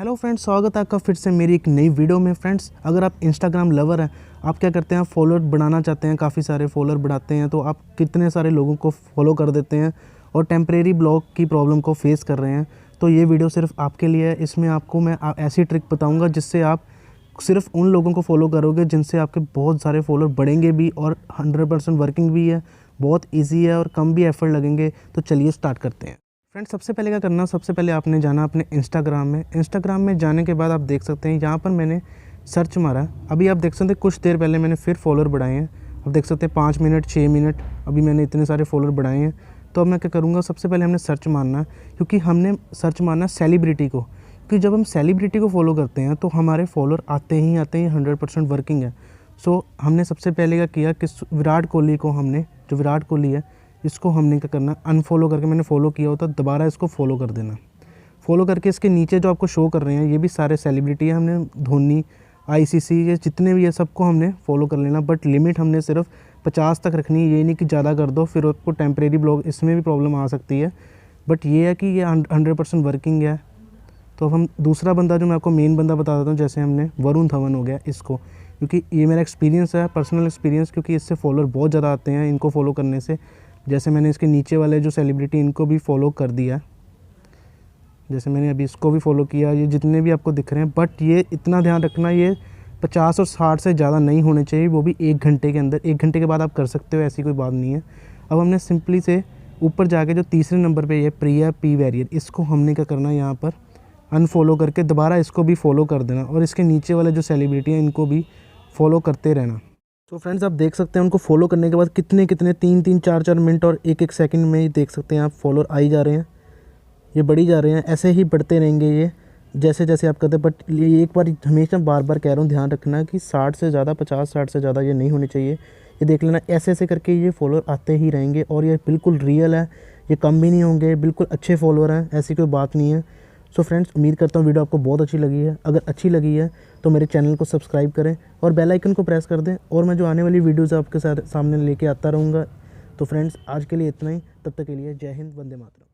Hello friends, स्वागत है आपका फिर से मेरी एक नई वीडियो में। फ्रेंड्स, अगर आप इंस्टाग्राम लवर हैं, आप क्या करते हैं, फॉलोअर बढ़ाना चाहते हैं, काफ़ी सारे फॉलोअर बढ़ाते हैं, तो आप कितने सारे लोगों को फॉलो कर देते हैं और टेम्परेरी ब्लॉक की प्रॉब्लम को फेस कर रहे हैं। तो ये वीडियो सिर्फ आपके लिए है। इसमें आपको मैं ऐसी ट्रिक बताऊँगा जिससे आप सिर्फ उन लोगों को फॉलो करोगे जिनसे आपके बहुत सारे फॉलोअर बढ़ेंगे भी और 100% वर्किंग भी है, बहुत ईजी है और कम भी एफर्ट लगेंगे। तो चलिए स्टार्ट करते हैं। फ्रेंड्स, सबसे पहले क्या करना, सबसे पहले आपने जाना अपने इंस्टाग्राम में जाने के बाद आप देख सकते हैं यहाँ पर मैंने सर्च मारा। अभी आप देख सकते हैं कुछ देर पहले मैंने फिर फॉलोअर बढ़ाए हैं। आप देख सकते हैं 5 मिनट 6 मिनट अभी मैंने इतने सारे फॉलोअर बढ़ाए हैं। तो अब मैं क्या करूँगा, सबसे पहले हमने सर्च मारना है, क्योंकि हमने सर्च मारना है सेलिब्रिटी को, क्योंकि जब हम सेलिब्रिटी को फॉलो करते हैं तो हमारे फॉलोअर आते ही 100% वर्किंग है। सो हमने सबसे पहले क्या किया कि विराट कोहली को हमने, जो विराट कोहली है इसको हमने क्या करना, अनफॉलो करके, मैंने फॉलो किया होता दोबारा इसको फॉलो कर देना। फॉलो करके इसके नीचे जो आपको शो कर रहे हैं ये भी सारे सेलिब्रिटी हैं। हमने धोनी, आईसीसी, ये जितने भी है सबको हमने फॉलो कर लेना, बट लिमिट हमने सिर्फ 50 तक रखनी है। ये नहीं कि ज़्यादा कर दो, फिर आपको टेम्परेरी ब्लॉक इसमें भी प्रॉब्लम आ सकती है। बट ये है कि ये 100% वर्किंग है। तो अब हम दूसरा बंदा, जो मैं आपको मेन बंदा बता देता हूँ, जैसे हमने वरुण धवन हो गया इसको, क्योंकि ये मेरा एक्सपीरियंस है, पर्सनल एक्सपीरियंस, क्योंकि इससे फॉलोअर बहुत ज़्यादा आते हैं इनको फॉलो करने से। जैसे मैंने इसके नीचे वाले जो सेलिब्रिटी इनको भी फॉलो कर दिया, जैसे मैंने अभी इसको भी फॉलो किया, ये जितने भी आपको दिख रहे हैं। बट ये इतना ध्यान रखना, ये 50 और 60 से ज़्यादा नहीं होने चाहिए, वो भी 1 घंटे के अंदर। 1 घंटे के बाद आप कर सकते हो, ऐसी कोई बात नहीं है। अब हमने सिंपली से ऊपर जाके जो तीसरे नंबर पे ये प्रिया पी वैरियर, इसको हमने क्या करना है, यहाँ पर अनफॉलो करके दोबारा इसको भी फॉलो कर देना, और इसके नीचे वाले जो सेलिब्रिटी हैं इनको भी फॉलो करते रहना। तो फ्रेंड्स, आप देख सकते हैं उनको फॉलो करने के बाद कितने 3-3 4-4 मिनट और 1-1 सेकंड में ही देख सकते हैं आप फॉलोअर आ ही जा रहे हैं, ये बढ़ी जा रहे हैं। ऐसे ही बढ़ते रहेंगे ये जैसे जैसे आप करते हैं। बट ये एक बार हमेशा बार बार कह रहा हूँ, ध्यान रखना कि 60 से ज़्यादा, 50-60 से ज़्यादा ये नहीं होने चाहिए। ये देख लेना, ऐसे ऐसे करके ये फॉलोअर आते ही रहेंगे, और ये बिल्कुल रियल है, ये कम भी नहीं होंगे, बिल्कुल अच्छे फॉलोअर हैं, ऐसी कोई बात नहीं है। सो फ्रेंड्स, उम्मीद करता हूँ वीडियो आपको बहुत अच्छी लगी है। अगर अच्छी लगी है तो मेरे चैनल को सब्सक्राइब करें और बेल आइकन को प्रेस कर दें, और मैं जो आने वाली वीडियोज़ आपके साथ सामने लेके आता रहूँगा। तो फ्रेंड्स, आज के लिए इतना ही। तब तक के लिए जय हिंद, वंदे मातरम।